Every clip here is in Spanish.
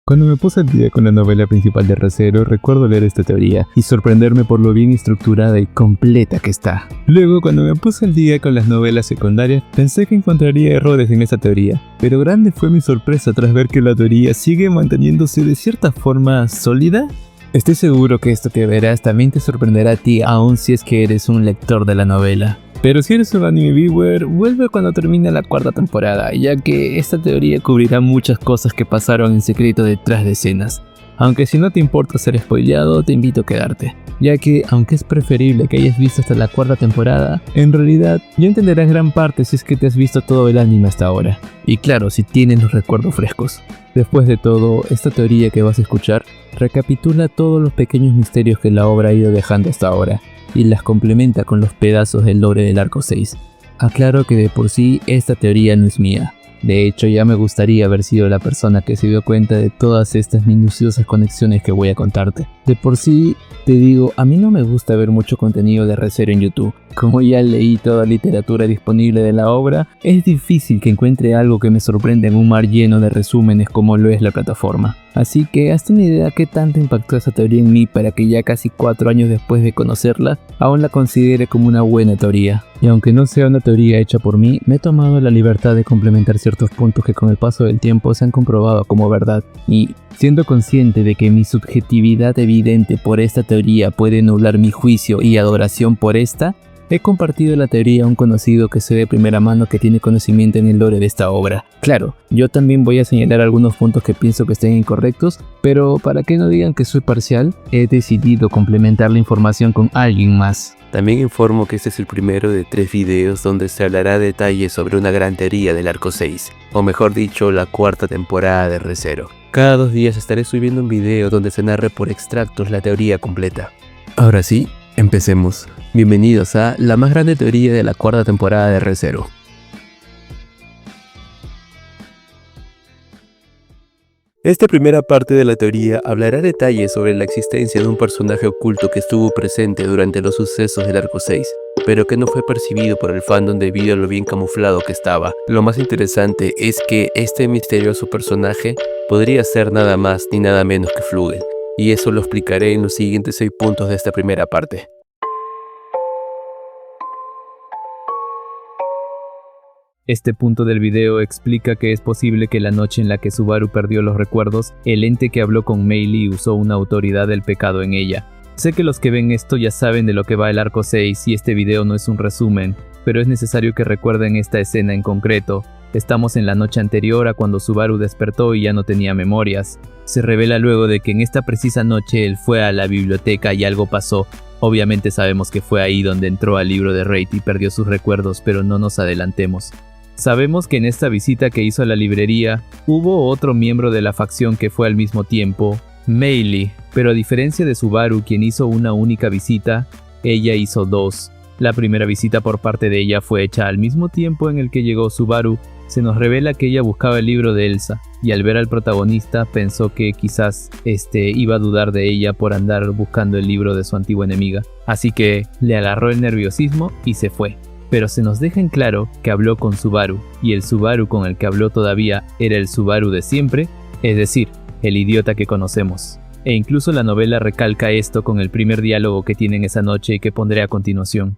Cuando me puse al día con la novela principal de Re:Zero, recuerdo leer esta teoría y sorprenderme por lo bien estructurada y completa que está. Luego, cuando me puse al día con las novelas secundarias, pensé que encontraría errores en esta teoría, pero grande fue mi sorpresa tras ver que la teoría sigue manteniéndose de cierta forma sólida. Estoy seguro que esto que verás también te sorprenderá a ti, aun si es que eres un lector de la novela. Pero si eres un anime viewer, vuelve cuando termine la cuarta temporada, ya que esta teoría cubrirá muchas cosas que pasaron en secreto detrás de escenas. Aunque si no te importa ser spoileado, te invito a quedarte, ya que aunque es preferible que hayas visto hasta la cuarta temporada, en realidad ya entenderás gran parte si es que te has visto todo el anime hasta ahora. Y claro, si tienes los recuerdos frescos. Después de todo, esta teoría que vas a escuchar recapitula todos los pequeños misterios que la obra ha ido dejando hasta ahora, y las complementa con los pedazos del lore del arco 6. Aclaro que de por sí esta teoría no es mía. De hecho, ya me gustaría haber sido la persona que se dio cuenta de todas estas minuciosas conexiones que voy a contarte. De por sí, te digo, a mí no me gusta ver mucho contenido de Re:Zero en YouTube. Como ya leí toda literatura disponible de la obra, es difícil que encuentre algo que me sorprenda en un mar lleno de resúmenes como lo es la plataforma. Así que hazte una idea qué tanto impactó esa teoría en mí para que ya casi 4 años después de conocerla, aún la considere como una buena teoría. Y aunque no sea una teoría hecha por mí, me he tomado la libertad de complementar ciertos puntos que con el paso del tiempo se han comprobado como verdad. Y siendo consciente de que mi subjetividad evidente por esta teoría puede nublar mi juicio y adoración por esta, he compartido la teoría a un conocido que sé de primera mano que tiene conocimiento en el lore de esta obra. Claro, yo también voy a señalar algunos puntos que pienso que estén incorrectos, pero para que no digan que soy parcial, he decidido complementar la información con alguien más. También informo que este es el primero de 3 videos donde se hablará detalles sobre una gran teoría del arco 6, o mejor dicho, la cuarta temporada de Re:Zero. Cada 2 días estaré subiendo un video donde se narre por extractos la teoría completa. Ahora sí, empecemos. Bienvenidos a la más grande teoría de la cuarta temporada de Re:Zero. Esta primera parte de la teoría hablará detalles sobre la existencia de un personaje oculto que estuvo presente durante los sucesos del arco 6, pero que no fue percibido por el fandom debido a lo bien camuflado que estaba. Lo más interesante es que este misterioso personaje podría ser nada más ni nada menos que Flügel, y eso lo explicaré en los siguientes 6 puntos de esta primera parte. Este punto del video explica que es posible que la noche en la que Subaru perdió los recuerdos, el ente que habló con Meili usó una autoridad del pecado en ella. Sé que los que ven esto ya saben de lo que va el arco 6 y este video no es un resumen, pero es necesario que recuerden esta escena en concreto. Estamos en la noche anterior a cuando Subaru despertó y ya no tenía memorias. Se revela luego de que en esta precisa noche él fue a la biblioteca y algo pasó. Obviamente sabemos que fue ahí donde entró al libro de Reid y perdió sus recuerdos, pero no nos adelantemos. Sabemos que en esta visita que hizo a la librería, hubo otro miembro de la facción que fue al mismo tiempo, Meili, pero a diferencia de Subaru, quien hizo una única visita, ella hizo 2. La primera visita por parte de ella fue hecha al mismo tiempo en el que llegó Subaru. Se nos revela que ella buscaba el libro de Elsa, y al ver al protagonista pensó que quizás iba a dudar de ella por andar buscando el libro de su antigua enemiga. Así que le agarró el nerviosismo y se fue. Pero se nos deja en claro que habló con Subaru, y el Subaru con el que habló todavía era el Subaru de siempre, es decir, el idiota que conocemos. E incluso la novela recalca esto con el primer diálogo que tienen esa noche y que pondré a continuación.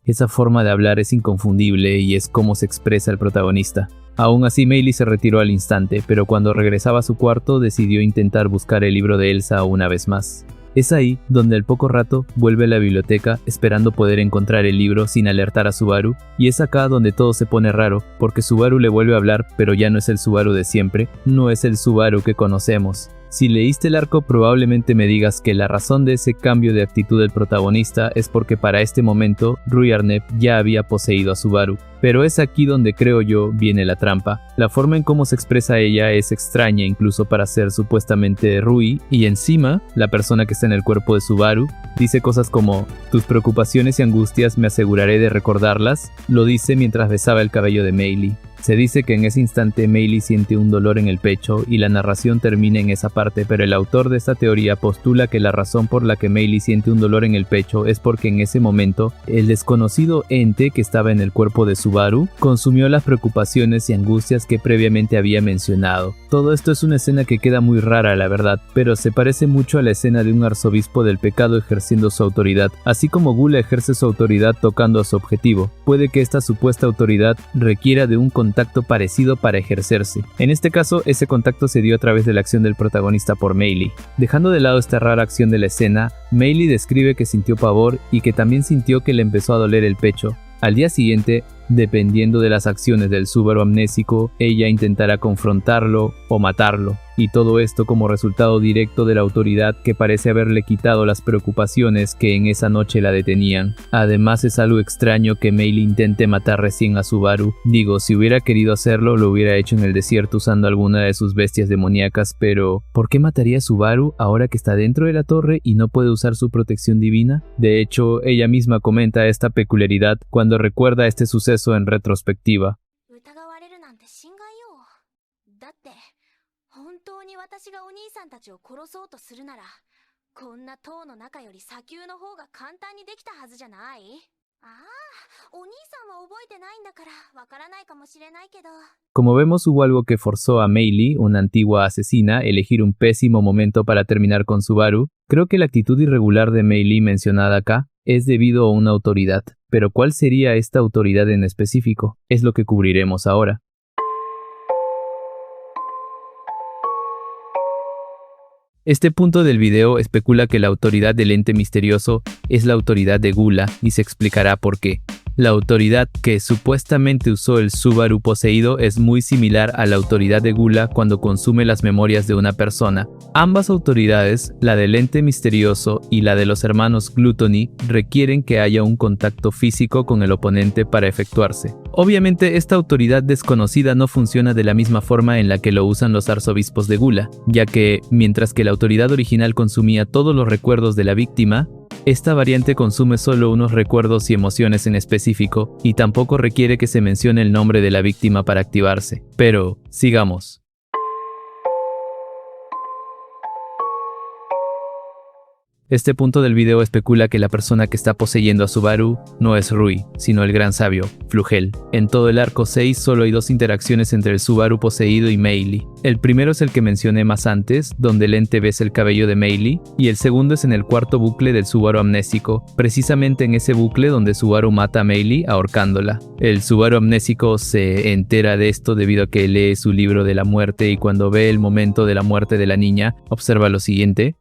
Esa forma de hablar es inconfundible y es como se expresa el protagonista. Aún así, Meili se retiró al instante, pero cuando regresaba a su cuarto decidió intentar buscar el libro de Elsa una vez más. Es ahí donde al poco rato vuelve a la biblioteca esperando poder encontrar el libro sin alertar a Subaru, y es acá donde todo se pone raro, porque Subaru le vuelve a hablar, pero ya no es el Subaru de siempre, no es el Subaru que conocemos. Si leíste el arco, probablemente me digas que la razón de ese cambio de actitud del protagonista es porque para este momento Rui Arnett ya había poseído a Subaru. Pero es aquí donde creo yo viene la trampa. La forma en cómo se expresa ella es extraña incluso para ser supuestamente Rui, y encima, la persona que está en el cuerpo de Subaru dice cosas como «Tus preocupaciones y angustias me aseguraré de recordarlas», lo dice mientras besaba el cabello de Meili. Se dice que en ese instante Meili siente un dolor en el pecho y la narración termina en esa parte, pero el autor de esta teoría postula que la razón por la que Meili siente un dolor en el pecho es porque en ese momento el desconocido ente que estaba en el cuerpo de Subaru consumió las preocupaciones y angustias que previamente había mencionado. Todo esto es una escena que queda muy rara, la verdad, pero se parece mucho a la escena de un arzobispo del pecado ejerciendo su autoridad, así como Gula ejerce su autoridad tocando a su objetivo. Puede que esta supuesta autoridad requiera de un contacto parecido para ejercerse. En este caso, ese contacto se dio a través de la acción del protagonista por Meili. Dejando de lado esta rara acción de la escena, Meili describe que sintió pavor y que también sintió que le empezó a doler el pecho. Al día siguiente, dependiendo de las acciones del Subaru amnésico, ella intentará confrontarlo o matarlo, y todo esto como resultado directo de la autoridad que parece haberle quitado las preocupaciones que en esa noche la detenían. Además, es algo extraño que Meili intente matar recién a Subaru. Digo, si hubiera querido hacerlo, lo hubiera hecho en el desierto usando alguna de sus bestias demoníacas, pero ¿por qué mataría a Subaru ahora que está dentro de la torre y no puede usar su protección divina? De hecho, ella misma comenta esta peculiaridad cuando recuerda este suceso en retrospectiva. Como vemos, hubo algo que forzó a Meili, una antigua asesina, a elegir un pésimo momento para terminar con Subaru. Creo que la actitud irregular de Meili mencionada acá es debido a una autoridad. Pero ¿cuál sería esta autoridad en específico? Es lo que cubriremos ahora. Este punto del video especula que la autoridad del ente misterioso es la autoridad de Gula y se explicará por qué. La autoridad que supuestamente usó el Subaru poseído es muy similar a la autoridad de Gula cuando consume las memorias de una persona. Ambas autoridades, la del ente misterioso y la de los hermanos Gluttony, requieren que haya un contacto físico con el oponente para efectuarse. Obviamente, esta autoridad desconocida no funciona de la misma forma en la que lo usan los arzobispos de Gula, ya que, mientras que la autoridad original consumía todos los recuerdos de la víctima, esta variante consume solo unos recuerdos y emociones en específico, y tampoco requiere que se mencione el nombre de la víctima para activarse. Pero, sigamos. Este punto del video especula que la persona que está poseyendo a Subaru no es Rui, sino el gran sabio, Flugel. En todo el arco 6 solo hay dos interacciones entre el Subaru poseído y Meili. El primero es el que mencioné más antes, donde el ente besa el cabello de Meili, y el segundo es en el cuarto bucle del Subaru amnésico, precisamente en ese bucle donde Subaru mata a Meili ahorcándola. El Subaru amnésico se entera de esto debido a que lee su libro de la muerte y cuando ve el momento de la muerte de la niña, observa lo siguiente.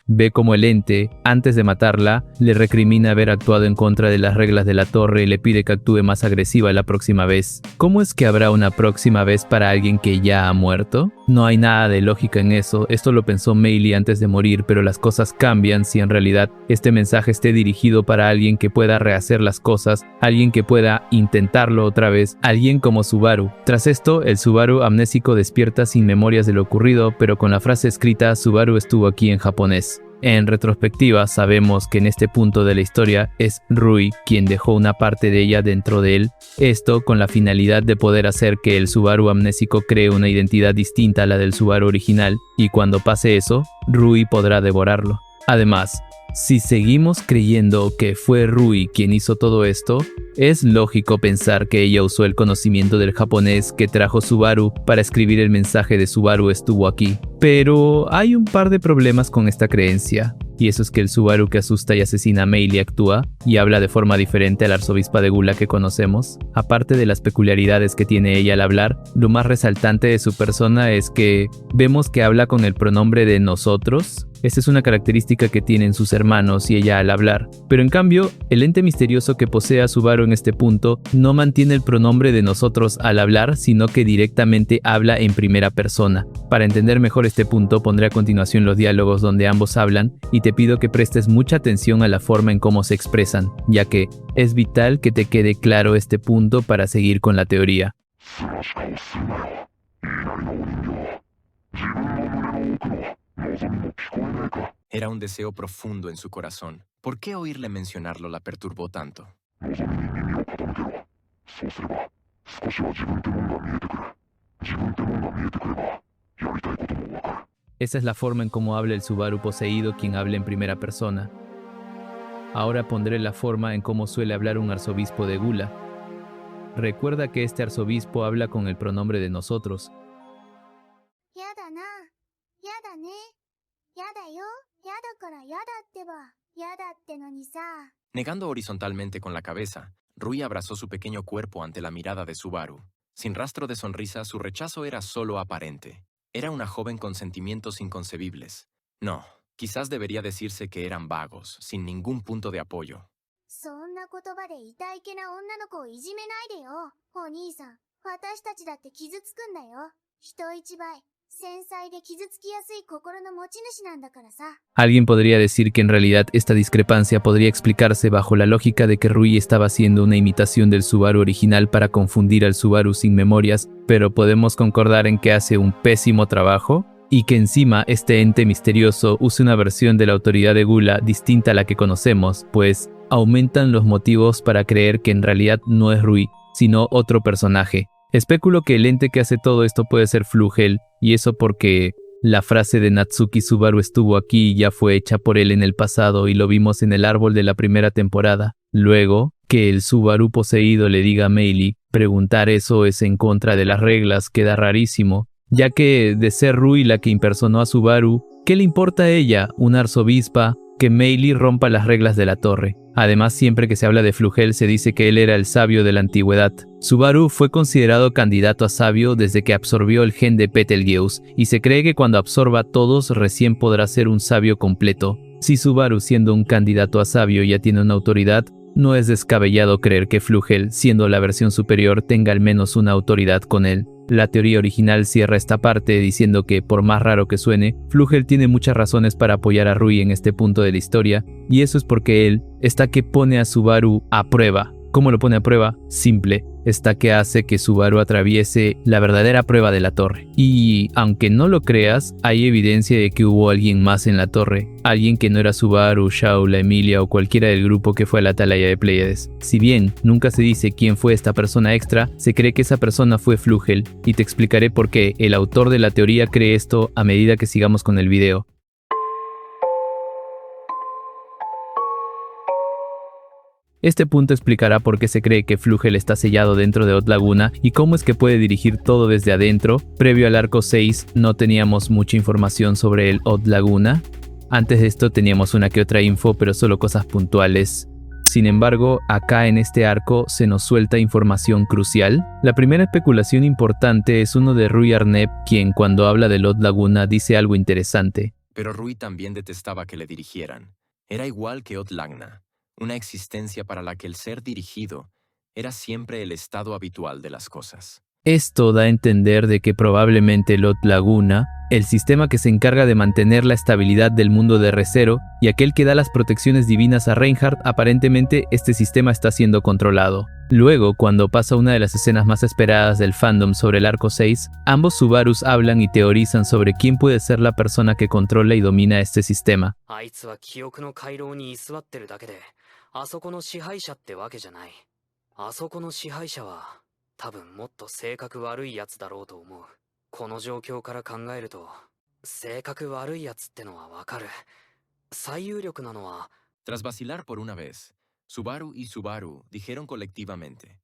Ve como el ente, antes de matarla, le recrimina haber actuado en contra de las reglas de la torre y le pide que actúe más agresiva la próxima vez. ¿Cómo es que habrá una próxima vez para alguien que ya ha muerto? No hay nada de lógica en eso, esto lo pensó Meili antes de morir, pero las cosas cambian si en realidad este mensaje esté dirigido para alguien que pueda rehacer las cosas, alguien que pueda intentarlo otra vez, alguien como Subaru. Tras esto, el Subaru amnésico despierta sin memorias de lo ocurrido, pero con la frase escrita Subaru estuvo aquí en japonés. En retrospectiva, sabemos que en este punto de la historia es Rui quien dejó una parte de ella dentro de él, esto con la finalidad de poder hacer que el Subaru amnésico cree una identidad distinta a la del Subaru original, y cuando pase eso, Rui podrá devorarlo. Además, si seguimos creyendo que fue Rui quien hizo todo esto, es lógico pensar que ella usó el conocimiento del japonés que trajo Subaru para escribir el mensaje de Subaru estuvo aquí. Pero hay un par de problemas con esta creencia, y eso es que el Subaru que asusta y asesina a Meili actúa y habla de forma diferente a la arzobispa de Gula que conocemos. Aparte de las peculiaridades que tiene ella al hablar, lo más resaltante de su persona es que vemos que habla con el pronombre de nosotros. Esta es una característica que tienen sus hermanos y ella al hablar. Pero en cambio, el ente misterioso que posee a Subaru en este punto no mantiene el pronombre de nosotros al hablar, sino que directamente habla en primera persona. Para entender mejor este punto, pondré a continuación los diálogos donde ambos hablan y te pido que prestes mucha atención a la forma en cómo se expresan, ya que es vital que te quede claro este punto para seguir con la teoría. Era un deseo profundo en su corazón. ¿Por qué oírle mencionarlo la perturbó tanto? Esa es la forma en cómo habla el Subaru poseído, quien habla en primera persona. Ahora pondré la forma en cómo suele hablar un arzobispo de Gula. Recuerda que este arzobispo habla con el pronombre de nosotros. Negando horizontalmente con la cabeza, Rui abrazó su pequeño cuerpo ante la mirada de Subaru. Sin rastro de sonrisa, su rechazo era solo aparente. Era una joven con sentimientos inconcebibles. No, quizás debería decirse que eran vagos, sin ningún punto de apoyo. Alguien podría decir que en realidad esta discrepancia podría explicarse bajo la lógica de que Rui estaba haciendo una imitación del Subaru original para confundir al Subaru sin memorias, pero podemos concordar en que hace un pésimo trabajo y que encima este ente misterioso use una versión de la autoridad de Gula distinta a la que conocemos, pues aumentan los motivos para creer que en realidad no es Rui, sino otro personaje. Especulo que el ente que hace todo esto puede ser Flugel, y eso porque la frase de Natsuki Subaru estuvo aquí y ya fue hecha por él en el pasado y lo vimos en el árbol de la primera temporada. Luego, que el Subaru poseído le diga a Meili, preguntar eso es en contra de las reglas, queda rarísimo, ya que de ser Rui la que impersonó a Subaru, ¿qué le importa a ella, una arzobispa, que Meili rompa las reglas de la torre? Además, siempre que se habla de Flugel se dice que él era el sabio de la antigüedad. Subaru fue considerado candidato a sabio desde que absorbió el gen de Betelgeuse, y se cree que cuando absorba a todos recién podrá ser un sabio completo. Si Subaru, siendo un candidato a sabio, ya tiene una autoridad, no es descabellado creer que Flugel, siendo la versión superior, tenga al menos una autoridad con él. La teoría original cierra esta parte diciendo que, por más raro que suene, Flugel tiene muchas razones para apoyar a Rui en este punto de la historia, y eso es porque él está que pone a Subaru a prueba. ¿Cómo lo pone a prueba? Simple. Está que hace que Subaru atraviese la verdadera prueba de la torre. Y, aunque no lo creas, hay evidencia de que hubo alguien más en la torre. Alguien que no era Subaru, Shaula, Emilia o cualquiera del grupo que fue a la atalaya de Pleiades. Si bien nunca se dice quién fue esta persona extra, se cree que esa persona fue Flugel. Y te explicaré por qué el autor de la teoría cree esto a medida que sigamos con el video. Este punto explicará por qué se cree que Flugel está sellado dentro de Odd Laguna y cómo es que puede dirigir todo desde adentro. Previo al arco 6 no teníamos mucha información sobre el Odd Laguna. Antes de esto teníamos una que otra info, pero solo cosas puntuales. Sin embargo, acá en este arco se nos suelta información crucial. La primera especulación importante es uno de Rui Arnep, quien cuando habla del Odd Laguna dice algo interesante. Pero Rui también detestaba que le dirigieran. Era igual que Odd Lagna. Una existencia para la que el ser dirigido era siempre el estado habitual de las cosas. Esto da a entender de que probablemente el Odd Laguna, el sistema que se encarga de mantener la estabilidad del mundo de Re:Zero y aquel que da las protecciones divinas a Reinhardt, aparentemente este sistema está siendo controlado. Luego, cuando pasa una de las escenas más esperadas del fandom sobre el arco 6, ambos Subarus hablan y teorizan sobre quién puede ser la persona que controla y domina este sistema. Tras vacilar por una vez, Subaru y Subaru dijeron colectivamente: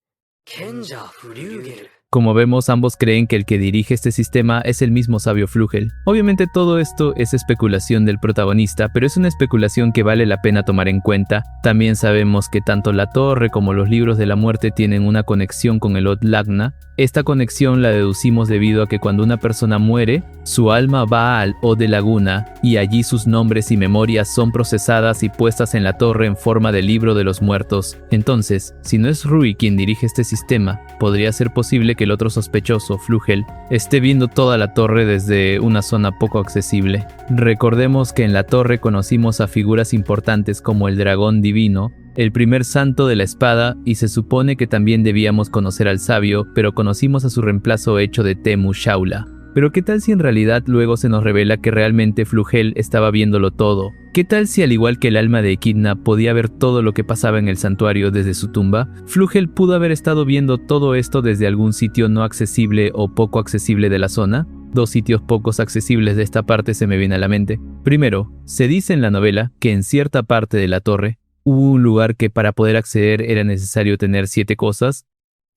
Como vemos, ambos creen que el que dirige este sistema es el mismo sabio Flugel. Obviamente todo esto es especulación del protagonista, pero es una especulación que vale la pena tomar en cuenta. También sabemos que tanto la torre como los libros de la muerte tienen una conexión con el Odd Lagna. Esta conexión la deducimos debido a que cuando una persona muere, su alma va al Odd Laguna y allí sus nombres y memorias son procesadas y puestas en la torre en forma de libro de los muertos. Entonces, si no es Rui quien dirige este sistema, podría ser posible que el otro sospechoso, Flugel, esté viendo toda la torre desde una zona poco accesible. Recordemos que en la torre conocimos a figuras importantes como el dragón divino, el primer santo de la espada, y se supone que también debíamos conocer al sabio, pero conocimos a su reemplazo hecho de Temu Shaula. Pero ¿qué tal si en realidad luego se nos revela que realmente Flugel estaba viéndolo todo? ¿Qué tal si al igual que el alma de Echidna podía ver todo lo que pasaba en el santuario desde su tumba, Flugel pudo haber estado viendo todo esto desde algún sitio no accesible o poco accesible de la zona? Dos sitios pocos accesibles de esta parte se me vienen a la mente. Primero, se dice en la novela que en cierta parte de la torre hubo un lugar que para poder acceder era necesario tener 7 cosas.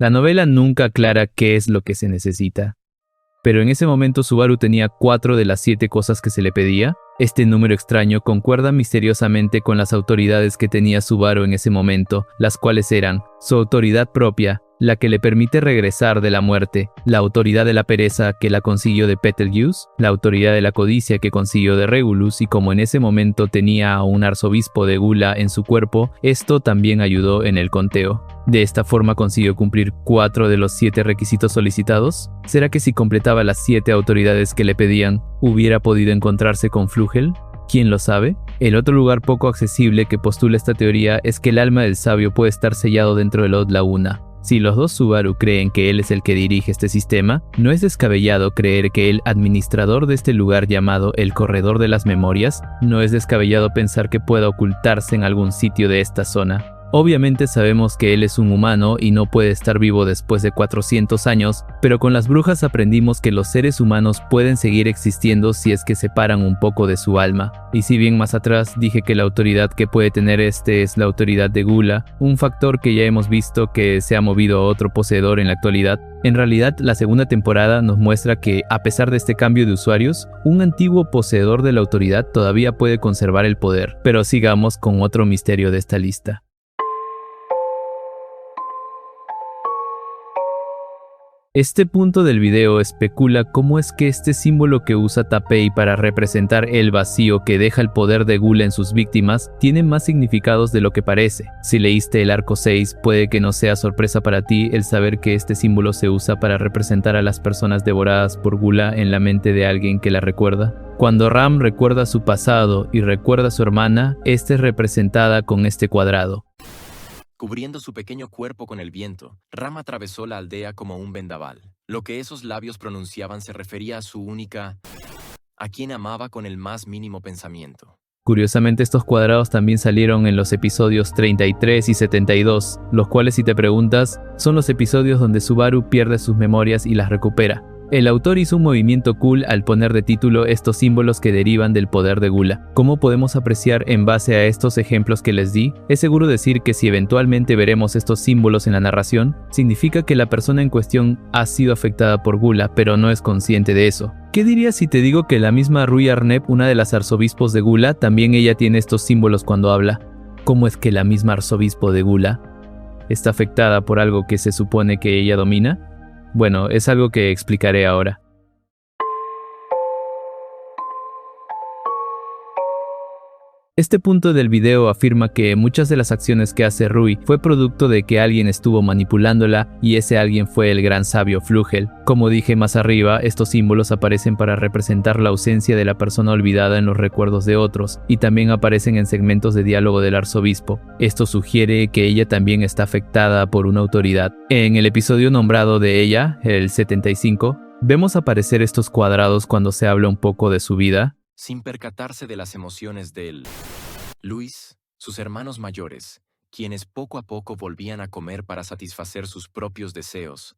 La novela nunca aclara qué es lo que se necesita. Pero en ese momento Subaru tenía 4 de las 7 cosas que se le pedía. Este número extraño concuerda misteriosamente con las autoridades que tenía Subaru en ese momento, las cuales eran su autoridad propia, la que le permite regresar de la muerte, la autoridad de la pereza que la consiguió de Betelgeuse, la autoridad de la codicia que consiguió de Regulus, y como en ese momento tenía a un arzobispo de Gula en su cuerpo, esto también ayudó en el conteo. De esta forma consiguió cumplir 4 de los 7 requisitos solicitados. ¿Será que si completaba las 7 autoridades que le pedían, hubiera podido encontrarse con Flugel? ¿Quién lo sabe? El otro lugar poco accesible que postula esta teoría es que el alma del sabio puede estar sellado dentro de la Old Laguna. Si los dos Subaru creen que él es el que dirige este sistema, no es descabellado creer que el administrador de este lugar llamado el Corredor de las Memorias, no es descabellado pensar que pueda ocultarse en algún sitio de esta zona. Obviamente sabemos que él es un humano y no puede estar vivo después de 400 años, pero con las brujas aprendimos que los seres humanos pueden seguir existiendo si es que separan un poco de su alma. Y si bien más atrás dije que la autoridad que puede tener este es la autoridad de Gula, un factor que ya hemos visto que se ha movido a otro poseedor en la actualidad, en realidad la segunda temporada nos muestra que, a pesar de este cambio de usuarios, un antiguo poseedor de la autoridad todavía puede conservar el poder. Pero sigamos con otro misterio de esta lista. Este punto del video especula cómo es que este símbolo que usa Tapei para representar el vacío que deja el poder de Gula en sus víctimas tiene más significados de lo que parece. Si leíste el arco 6, puede que no sea sorpresa para ti el saber que este símbolo se usa para representar a las personas devoradas por Gula en la mente de alguien que la recuerda. Cuando Ram recuerda su pasado y recuerda a su hermana, esta es representada con este cuadrado. Cubriendo su pequeño cuerpo con el viento, Ram atravesó la aldea como un vendaval. Lo que esos labios pronunciaban se refería a su única, a quien amaba con el más mínimo pensamiento. Curiosamente, estos cuadrados también salieron en los episodios 33 y 72, los cuales, si te preguntas, son los episodios donde Subaru pierde sus memorias y las recupera. El autor hizo un movimiento cool al poner de título estos símbolos que derivan del poder de Gula. ¿Cómo podemos apreciar en base a estos ejemplos que les di? Es seguro decir que si eventualmente veremos estos símbolos en la narración, significa que la persona en cuestión ha sido afectada por Gula, pero no es consciente de eso. ¿Qué dirías si te digo que la misma Rui Arnep, una de las arzobispos de Gula, también ella tiene estos símbolos cuando habla? ¿Cómo es que la misma arzobispo de Gula está afectada por algo que se supone que ella domina? Bueno, es algo que explicaré ahora. Este punto del video afirma que muchas de las acciones que hace Rui fue producto de que alguien estuvo manipulándola y ese alguien fue el gran sabio Flugel. Como dije más arriba, estos símbolos aparecen para representar la ausencia de la persona olvidada en los recuerdos de otros y también aparecen en segmentos de diálogo del arzobispo. Esto sugiere que ella también está afectada por una autoridad. En el episodio nombrado de ella, el 75, vemos aparecer estos cuadrados cuando se habla un poco de su vida. Sin percatarse de las emociones de Luis, sus hermanos mayores, quienes poco a poco volvían a comer para satisfacer sus propios deseos,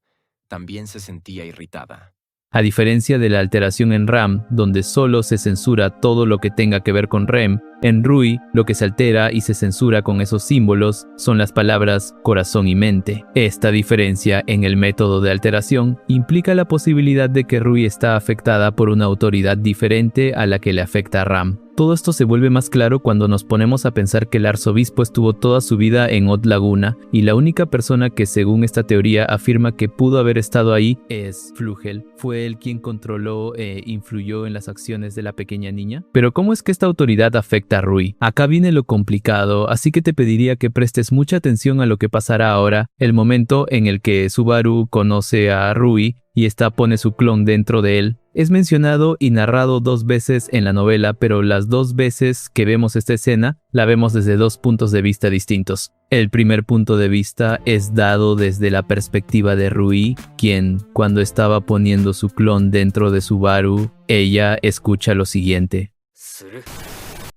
también se sentía irritada. A diferencia de la alteración en Ram, donde solo se censura todo lo que tenga que ver con Rem, en Rui lo que se altera y se censura con esos símbolos son las palabras corazón y mente. Esta diferencia en el método de alteración implica la posibilidad de que Rui está afectada por una autoridad diferente a la que le afecta a Ram. Todo esto se vuelve más claro cuando nos ponemos a pensar que el arzobispo estuvo toda su vida en Old Laguna y la única persona que, según esta teoría, afirma que pudo haber estado ahí es Flugel. ¿Fue él quien controló e influyó en las acciones de la pequeña niña? Pero ¿cómo es que esta autoridad afecta a Rui? Acá viene lo complicado, así que te pediría que prestes mucha atención a lo que pasará ahora, el momento en el que Subaru conoce a Rui y esta pone su clon dentro de él. Es mencionado y narrado 2 veces en la novela, pero las 2 veces que vemos esta escena, la vemos desde 2 puntos de vista distintos. El primer punto de vista es dado desde la perspectiva de Rui, quien, cuando estaba poniendo su clon dentro de Subaru, ella escucha lo siguiente.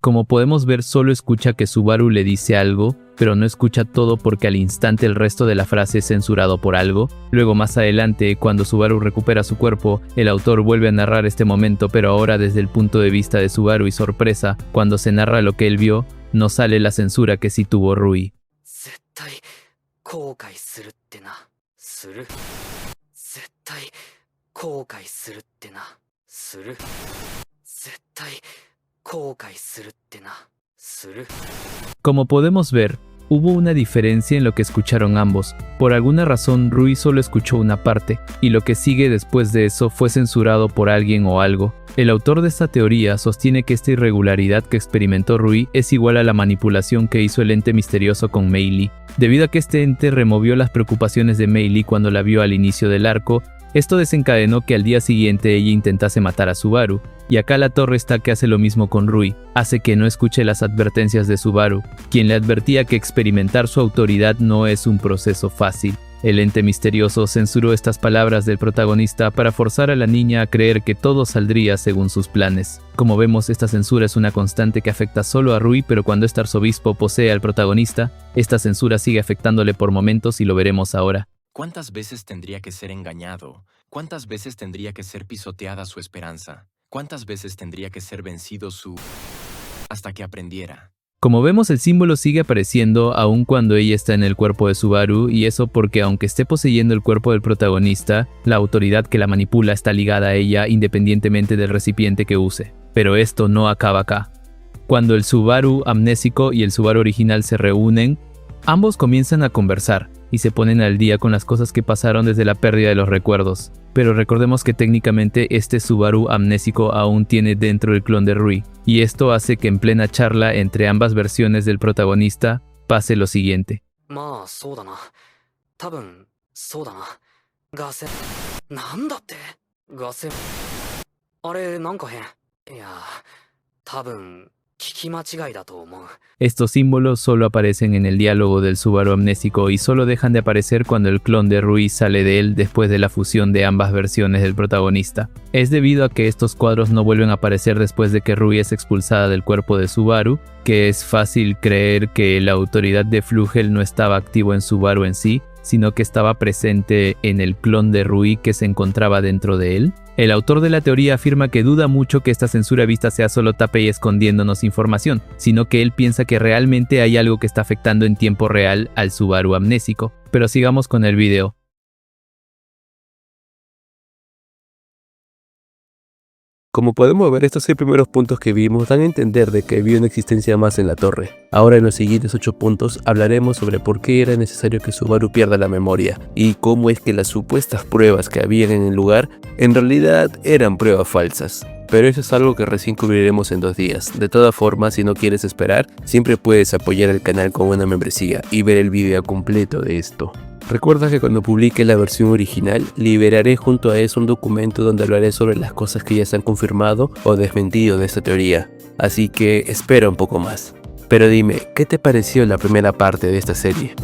Como podemos ver, solo escucha que Subaru le dice algo, pero no escucha todo porque al instante el resto de la frase es censurado por algo. Luego más adelante, cuando Subaru recupera su cuerpo, el autor vuelve a narrar este momento, pero ahora desde el punto de vista de Subaru y sorpresa, cuando se narra lo que él vio, no sale la censura que sí tuvo Rui. Como podemos ver, hubo una diferencia en lo que escucharon ambos. Por alguna razón, Rui solo escuchó una parte, y lo que sigue después de eso fue censurado por alguien o algo. El autor de esta teoría sostiene que esta irregularidad que experimentó Rui es igual a la manipulación que hizo el ente misterioso con Mei Lee. Debido a que este ente removió las preocupaciones de Mei Lee cuando la vio al inicio del arco, esto desencadenó que al día siguiente ella intentase matar a Subaru, y acá la torre está que hace lo mismo con Rui, hace que no escuche las advertencias de Subaru, quien le advertía que experimentar su autoridad no es un proceso fácil. El ente misterioso censuró estas palabras del protagonista para forzar a la niña a creer que todo saldría según sus planes. Como vemos, esta censura es una constante que afecta solo a Rui, pero cuando este arzobispo posee al protagonista, esta censura sigue afectándole por momentos y lo veremos ahora. ¿Cuántas veces tendría que ser engañado? ¿Cuántas veces tendría que ser pisoteada su esperanza? ¿Cuántas veces tendría que ser vencido hasta que aprendiera? Como vemos, el símbolo sigue apareciendo aun cuando ella está en el cuerpo de Subaru, y eso porque aunque esté poseyendo el cuerpo del protagonista, la autoridad que la manipula está ligada a ella independientemente del recipiente que use. Pero esto no acaba acá. Cuando el Subaru amnésico y el Subaru original se reúnen, ambos comienzan a conversar y se ponen al día con las cosas que pasaron desde la pérdida de los recuerdos. Pero recordemos que técnicamente este Subaru amnésico aún tiene dentro el clon de Rui, y esto hace que en plena charla entre ambas versiones del protagonista pase lo siguiente. Estos símbolos solo aparecen en el diálogo del Subaru amnésico y solo dejan de aparecer cuando el clon de Rui sale de él después de la fusión de ambas versiones del protagonista. Es debido a que estos cuadros no vuelven a aparecer después de que Rui es expulsada del cuerpo de Subaru, que es fácil creer que la autoridad de Flugel no estaba activo en Subaru en sí, sino que estaba presente en el clon de Rui que se encontraba dentro de él. El autor de la teoría afirma que duda mucho que esta censura vista sea solo tape y escondiéndonos información, sino que él piensa que realmente hay algo que está afectando en tiempo real al Subaru amnésico. Pero sigamos con el video. Como podemos ver, estos 6 primeros puntos que vimos dan a entender de que había una existencia más en la torre. Ahora en los siguientes 8 puntos hablaremos sobre por qué era necesario que Subaru pierda la memoria y cómo es que las supuestas pruebas que habían en el lugar en realidad eran pruebas falsas. Pero eso es algo que recién cubriremos en 2 días. De todas formas, si no quieres esperar, siempre puedes apoyar al canal con una membresía y ver el video completo de esto. Recuerda que cuando publique la versión original, liberaré junto a eso un documento donde hablaré sobre las cosas que ya se han confirmado o desmentido de esta teoría. Así que espera un poco más. Pero dime, ¿qué te pareció la primera parte de esta serie?